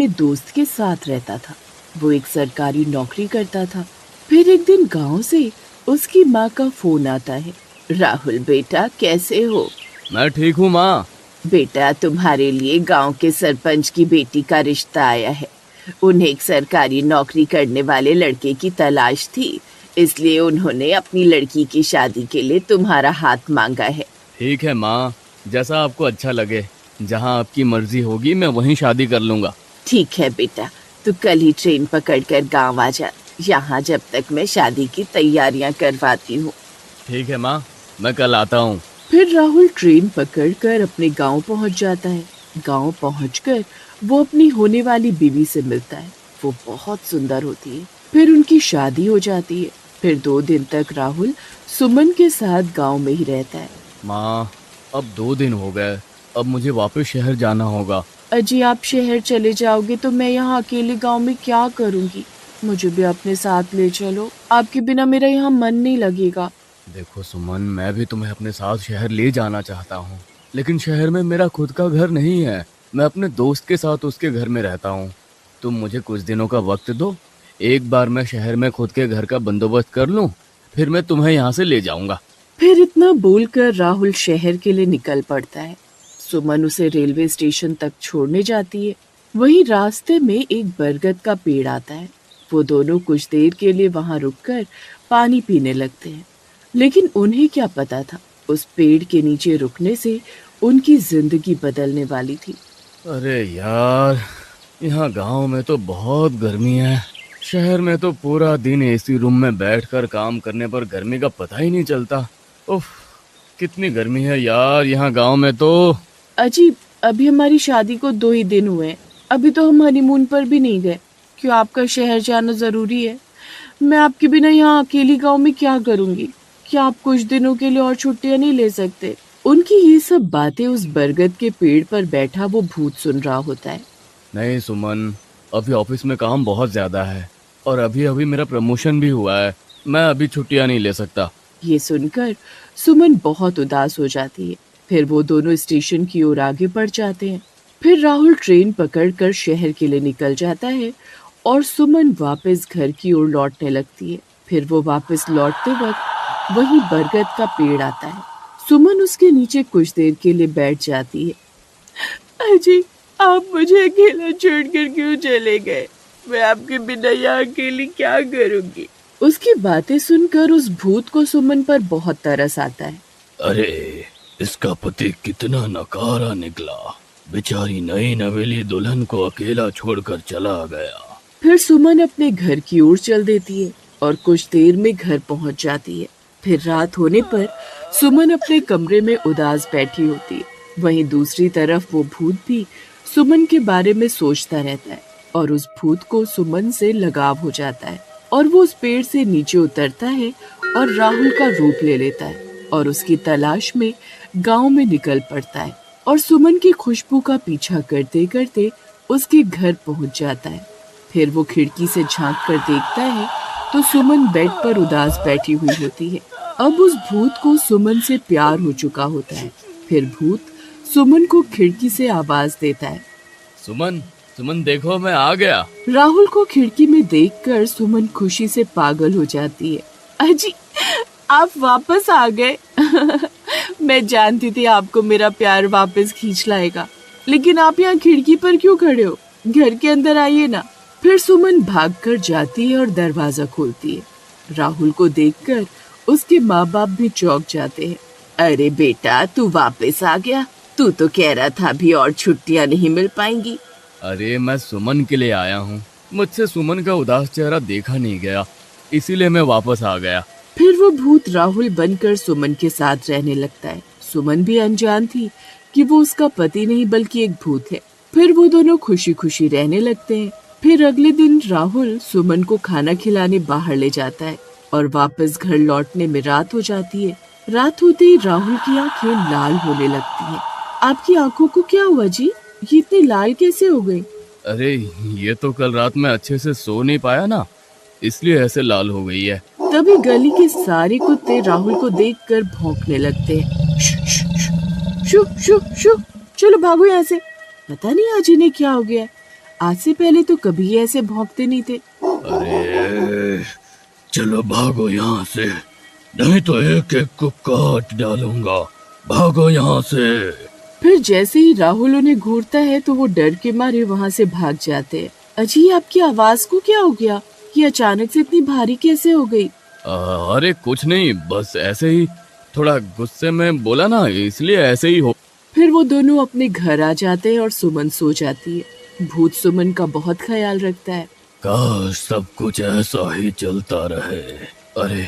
अपने दोस्त के साथ रहता था। वो एक सरकारी नौकरी करता था। फिर एक दिन गांव से उसकी माँ का फोन आता है। राहुल बेटा, कैसे हो? मैं ठीक हूँ माँ। बेटा, तुम्हारे लिए गांव के सरपंच की बेटी का रिश्ता आया है। उन्हें एक सरकारी नौकरी करने वाले लड़के की तलाश थी, इसलिए उन्होंने अपनी लड़की की शादी के लिए तुम्हारा हाथ मांगा है। ठीक है माँ, जैसा आपको अच्छा लगे। जहाँ आपकी मर्जी होगी मैं वहीं शादी कर लूँगा। ठीक है बेटा, तू कल ही ट्रेन पकड़कर गांव आ जा। यहाँ जब तक मैं शादी की तैयारियां करवाती हूँ। ठीक है माँ, मैं कल आता हूँ। फिर राहुल ट्रेन पकड़कर अपने गांव पहुंच जाता है। गांव पहुंचकर वो अपनी होने वाली बीवी से मिलता है। वो बहुत सुंदर होती है। फिर उनकी शादी हो जाती है। फिर 2 दिन तक राहुल सुमन के साथ गांव में ही रहता है। माँ, अब 2 दिन हो गए, अब मुझे वापस शहर जाना होगा। अजी, आप शहर चले जाओगे तो मैं यहाँ अकेले गांव में क्या करूँगी? मुझे भी अपने साथ ले चलो। आपके बिना मेरा यहाँ मन नहीं लगेगा। देखो सुमन, मैं भी तुम्हें अपने साथ शहर ले जाना चाहता हूँ, लेकिन शहर में मेरा खुद का घर नहीं है। मैं अपने दोस्त के साथ उसके घर में रहता हूँ। तुम मुझे कुछ दिनों का वक्त दो। एक बार मैं शहर में खुद के घर का बंदोबस्त कर लूँ, फिर मैं तुम्हें यहाँ से ले जाऊँगा। फिर इतना बोलकर राहुल शहर के लिए निकल पड़ता है। सुमन उसे रेलवे स्टेशन तक छोड़ने जाती है। वहीं रास्ते में एक बरगद का पेड़ आता है। वो दोनों कुछ देर के लिए वहां रुककर पानी पीने लगते हैं। लेकिन उन्हें क्या पता था, उस पेड़ के नीचे रुकने से उनकी जिंदगी बदलने वाली थी। अरे यार, यहाँ गांव में तो बहुत गर्मी है। शहर में तो पूरा दिन एसी रूम में बैठकर काम करने पर गर्मी का पता ही नहीं चलता। उफ, कितनी गर्मी है यार यहाँ गांव में तो। अजीब, अभी हमारी शादी को 2 ही दिन हुए हैं। अभी तो हम हनीमून पर भी नहीं गए। क्यों आपका शहर जाना जरूरी है? मैं आपके बिना यहाँ अकेली गांव में क्या करूंगी? क्या आप कुछ दिनों के लिए और छुट्टियां नहीं ले सकते? उनकी ये सब बातें उस बरगद के पेड़ पर बैठा वो भूत सुन रहा होता है। नहीं सुमन, अभी ऑफिस में काम बहुत ज़्यादा है और अभी अभी मेरा प्रमोशन भी हुआ है। मैं अभी छुट्टियाँ नहीं ले सकता। ये सुनकर सुमन बहुत उदास हो जाती है। फिर वो दोनों स्टेशन की ओर आगे बढ़ जाते हैं। फिर राहुल ट्रेन पकड़कर शहर के लिए निकल जाता है और सुमन वापस घर की ओर लौटने लगती है। फिर वो वापस लौटते वक्त वही बरगद का पेड़ आता है। सुमन उसके नीचे कुछ देर के लिए बैठ जाती है। अजी, आप मुझे अकेला छोड़कर क्यों चले गए? मैं आपके बिना यहाँ अकेली क्या करूंगी? उसकी बातें सुनकर उस भूत को सुमन पर बहुत तरस आता है। अरे, इसका पति कितना नकारा निकला। बेचारी नई नवेली दुल्हन को अकेला छोड़कर चला गया। फिर सुमन अपने घर की ओर चल देती है और कुछ देर में घर पहुंच जाती है। फिर रात होने पर सुमन अपने कमरे में उदास बैठी होती है। वहीं दूसरी तरफ वो भूत भी सुमन के बारे में सोचता रहता है और उस भूत को सुमन से लगाव हो जाता है और वो उस पेड़ से नीचे उतरता है और राहुल का रूप ले लेता है और उसकी तलाश में गांव में निकल पड़ता है और सुमन की खुशबू का पीछा करते करते उसके घर पहुंच जाता है। फिर वो खिड़की से झांक कर देखता है तो सुमन बेड पर उदास बैठी हुई होती है। अब उस भूत को सुमन से प्यार हो चुका होता है। फिर भूत सुमन को खिड़की से आवाज देता है। सुमन, सुमन देखो, मैं आ गया। राहुल को खिड़की में देखकर सुमन खुशी से पागल हो जाती है। अजी, आप वापस आ गए। मैं जानती थी आपको मेरा प्यार वापस खींच लाएगा, लेकिन आप यहाँ खिड़की पर क्यों खड़े हो? घर के अंदर आइए ना। फिर सुमन भागकर जाती है और दरवाजा खोलती है। राहुल को देखकर उसके माँ बाप भी चौंक जाते हैं। अरे बेटा, तू वापस आ गया। तू तो कह रहा था अभी और छुट्टियां नहीं मिल पाएंगी। अरे, मैं सुमन के लिए आया हूँ। मुझसे सुमन का उदास चेहरा देखा नहीं गया, इसीलिए मैं वापस आ गया। फिर वो भूत राहुल बनकर सुमन के साथ रहने लगता है। सुमन भी अनजान थी कि वो उसका पति नहीं बल्कि एक भूत है। फिर वो दोनों खुशी खुशी रहने लगते हैं। फिर अगले दिन राहुल सुमन को खाना खिलाने बाहर ले जाता है और वापस घर लौटने में रात हो जाती है। रात होते ही राहुल की आंखें लाल होने लगती हैं। आपकी आंखों को क्या हुआ जी? ये इतनी लाल कैसे हो गई? अरे, ये तो कल रात में अच्छे से सो नहीं पाया ना, इसलिए ऐसे लाल हो गई है। तभी गली के सारे कुत्ते राहुल को देखकर भौंकने लगते हैं। शु, शु, शु, शु, चलो भागो यहाँ से। पता नहीं आज इन्हें क्या हो गया। आज से पहले तो कभी ऐसे भौंकते नहीं थे। अरे चलो भागो यहाँ से, नहीं तो एक एक को काट डालूंगा। भागो यहाँ से। फिर जैसे ही राहुल उन्हें घूरता है तो वो डर के मारे वहाँ से भाग जाते हैं। अजी, आपकी आवाज को क्या हो गया? ये अचानक से इतनी भारी कैसे हो गई? अरे कुछ नहीं, बस ऐसे ही थोड़ा गुस्से में बोला ना, इसलिए ऐसे ही हो। फिर वो दोनों अपने घर आ जाते हैं और सुमन सो जाती है। भूत सुमन का बहुत ख्याल रखता है। काश सब कुछ ऐसा ही चलता रहे। अरे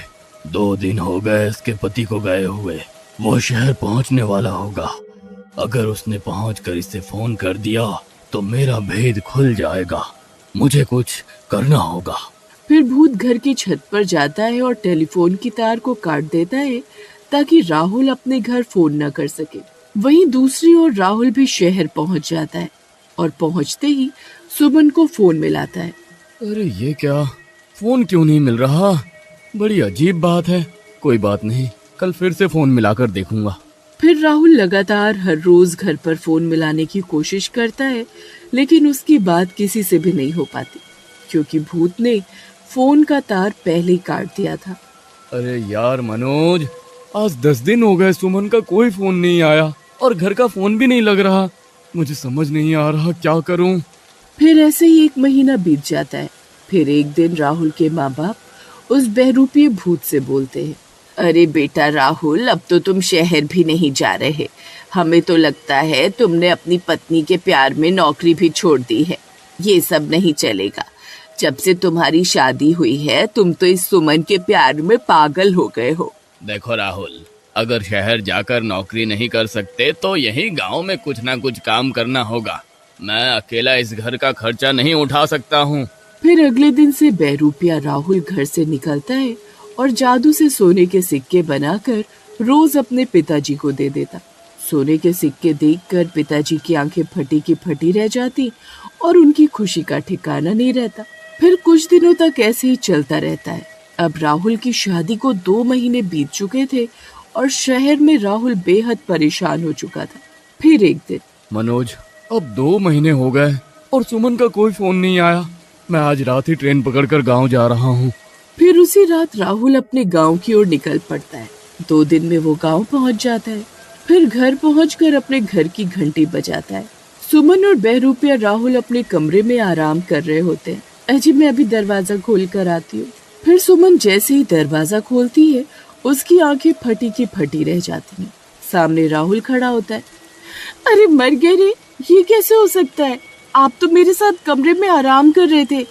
2 दिन हो गए इसके पति को गए हुए। वो शहर पहुंचने वाला होगा। अगर उसने पहुंचकर इसे फोन कर दिया तो मेरा भेद खुल जाएगा। मुझे कुछ करना होगा। फिर भूत घर की छत पर जाता है और टेलीफोन की तार को काट देता है ताकि राहुल अपने घर फोन न कर सके। वहीं दूसरी ओर राहुल भी शहर पहुंच जाता है और पहुंचते ही सुमन को फोन मिलाता है। अरे ये क्या, फोन क्यों नहीं मिल रहा? बड़ी अजीब बात है। कोई बात नहीं, कल फिर से फोन मिलाकर देखूंगा। फिर राहुल लगातार हर रोज घर पर फोन मिलाने की कोशिश करता है, लेकिन उसकी बात किसी से भी नहीं हो पाती क्योंकि भूत ने फोन का तार पहले ही काट दिया था। अरे यार मनोज, आज 10 दिन हो गए सुमन का कोई फोन नहीं आया और घर का फोन भी नहीं लग रहा। मुझे समझ नहीं आ रहा क्या करूं। फिर ऐसे ही 1 महीना बीत जाता है। फिर एक दिन राहुल के माँ बाप उस बहरूपीय भूत से बोलते हैं, अरे बेटा राहुल, अब तो तुम शहर भी नहीं जा रहे। हमें तो लगता है तुमने अपनी पत्नी के प्यार में नौकरी भी छोड़ दी है। ये सब नहीं चलेगा। जब से तुम्हारी शादी हुई है तुम तो इस सुमन के प्यार में पागल हो गए हो। देखो राहुल, अगर शहर जाकर नौकरी नहीं कर सकते तो यही गांव में कुछ ना कुछ काम करना होगा। मैं अकेला इस घर का खर्चा नहीं उठा सकता हूँ। फिर अगले दिन से बहरूपिया राहुल घर से निकलता है और जादू से सोने के सिक्के बनाकर रोज अपने पिताजी को दे देता। सोने के सिक्के देखकर पिताजी की आंखें फटी की फटी रह जाती और उनकी खुशी का ठिकाना नहीं रहता। फिर कुछ दिनों तक ऐसे ही चलता रहता है। अब राहुल की शादी को 2 महीने बीत चुके थे और शहर में राहुल बेहद परेशान हो चुका था। फिर एक दिन, मनोज, अब 2 महीने हो गए और सुमन का कोई फोन नहीं आया। मैं आज रात ही ट्रेन पकड़कर गांव जा रहा हूँ। फिर उसी रात राहुल अपने गांव की ओर निकल पड़ता है। 2 दिन में वो गांव पहुंच जाता है। फिर घर पहुंचकर अपने घर की घंटी बजाता है। सुमन और बहरूपिया राहुल अपने कमरे में आराम कर रहे होते हैं। अजी, मैं अभी दरवाजा खोल कर आती हूँ। फिर सुमन जैसे ही दरवाजा खोलती है उसकी आंखें फटी की फटी रह जाती हैं। सामने राहुल खड़ा होता है। अरे मर गए रे, ये कैसे हो सकता है? आप तो मेरे साथ कमरे में आराम कर रहे थे।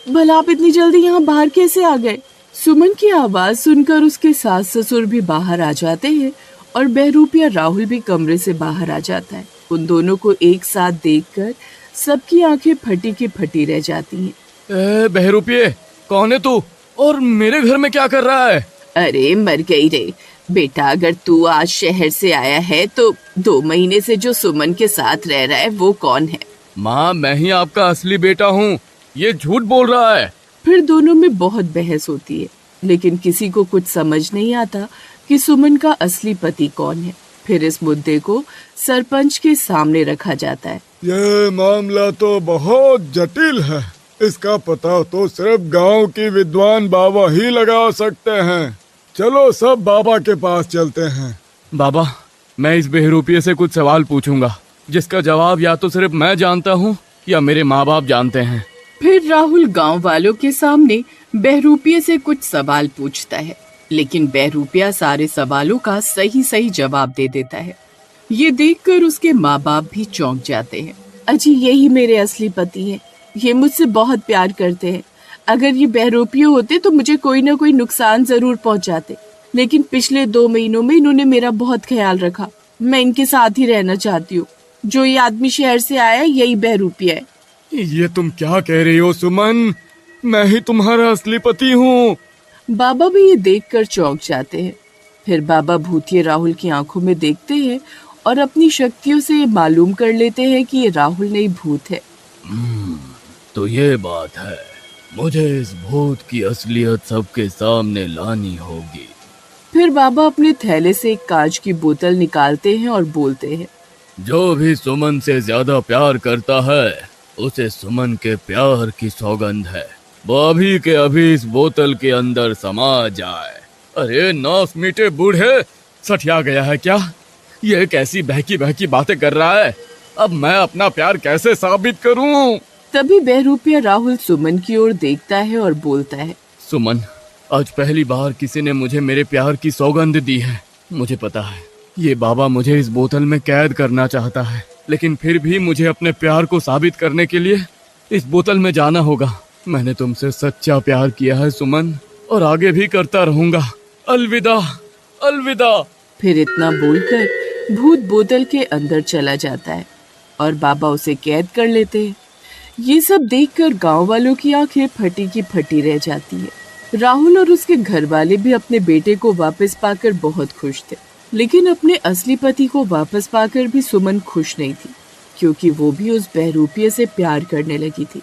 भला आप इतनी जल्दी यहाँ बाहर कैसे आ गए? सुमन की आवाज सुनकर उसके सास ससुर भी बाहर आ जाते हैं और बहरूपिया राहुल भी कमरे से बाहर आ जाता है। उन दोनों को एक साथ देखकर सबकी आंखें फटी की फटी रह जाती हैं। बहरूपिये, कौन है तू और मेरे घर में क्या कर रहा है? अरे मर गई रे बेटा, अगर तू आज शहर से आया है तो 2 महीने से जो सुमन के साथ रह रहा है वो कौन है? माँ, मैं ही आपका असली बेटा हूँ। ये झूठ बोल रहा है। फिर दोनों में बहुत बहस होती है, लेकिन किसी को कुछ समझ नहीं आता कि सुमन का असली पति कौन है। फिर इस मुद्दे को सरपंच के सामने रखा जाता है। ये मामला तो बहुत जटिल है। इसका पता तो सिर्फ गांव की विद्वान बाबा ही लगा सकते हैं। चलो सब बाबा के पास चलते हैं। बाबा, मैं इस बहरूपिये से कुछ सवाल पूछूंगा जिसका जवाब या तो सिर्फ मैं जानता हूँ या मेरे माँ बाप जानते हैं। फिर राहुल गांव वालों के सामने बहरूपिये से कुछ सवाल पूछता है, लेकिन बहरूपिया सारे सवालों का सही सही जवाब दे देता है। ये देखकर उसके माँ बाप भी चौंक जाते हैं। अजी, यही मेरे असली पति हैं। ये मुझसे बहुत प्यार करते हैं। अगर ये बहरूपिये होते तो मुझे कोई ना कोई नुकसान जरूर पहुंचाते, लेकिन पिछले 2 महीनों में इन्होंने मेरा बहुत ख्याल रखा। मैं इनके साथ ही रहना चाहती हूँ। जो ये आदमी शहर से आया है यही बहरूपिया है। ये तुम क्या कह रही हो सुमन? मैं ही तुम्हारा असली पति हूँ। बाबा भी ये देखकर चौंक जाते हैं। फिर बाबा भूतिया राहुल की आंखों में देखते हैं और अपनी शक्तियों से ये मालूम कर लेते हैं कि ये राहुल नहीं भूत है। तो ये बात है, मुझे इस भूत की असलियत सबके सामने लानी होगी। फिर बाबा अपने थैले से एक कांच की बोतल निकालते हैं और बोलते हैं, जो भी सुमन से ज्यादा प्यार करता है उसे सुमन के प्यार की सौगंध है। वो अभी के अभी इस बोतल के अंदर समा जाए। अरे नास मीठे बूढ़े, सठिया गया है क्या? ये कैसी बहकी बहकी बातें कर रहा है? अब मैं अपना प्यार कैसे साबित करूं? तभी बहरूपिया राहुल सुमन की ओर देखता है और बोलता है, सुमन, आज पहली बार किसी ने मुझे मेरे प्यार की सौगंध दी है। मुझे पता है ये बाबा मुझे इस बोतल में कैद करना चाहता है, लेकिन फिर भी मुझे अपने प्यार को साबित करने के लिए इस बोतल में जाना होगा। मैंने तुमसे सच्चा प्यार किया है सुमन, और आगे भी करता रहूंगा। अलविदा, अलविदा। फिर इतना बोलकर भूत बोतल के अंदर चला जाता है और बाबा उसे कैद कर लेते हैं। ये सब देखकर गांव वालों की आंखें फटी की फटी रह जाती है। राहुल और उसके घर वाले भी अपने बेटे को वापस पाकर बहुत खुश थे, लेकिन अपने असली पति को वापस पाकर भी सुमन खुश नहीं थी, क्योंकि वो भी उस बहरूपिये से प्यार करने लगी थी।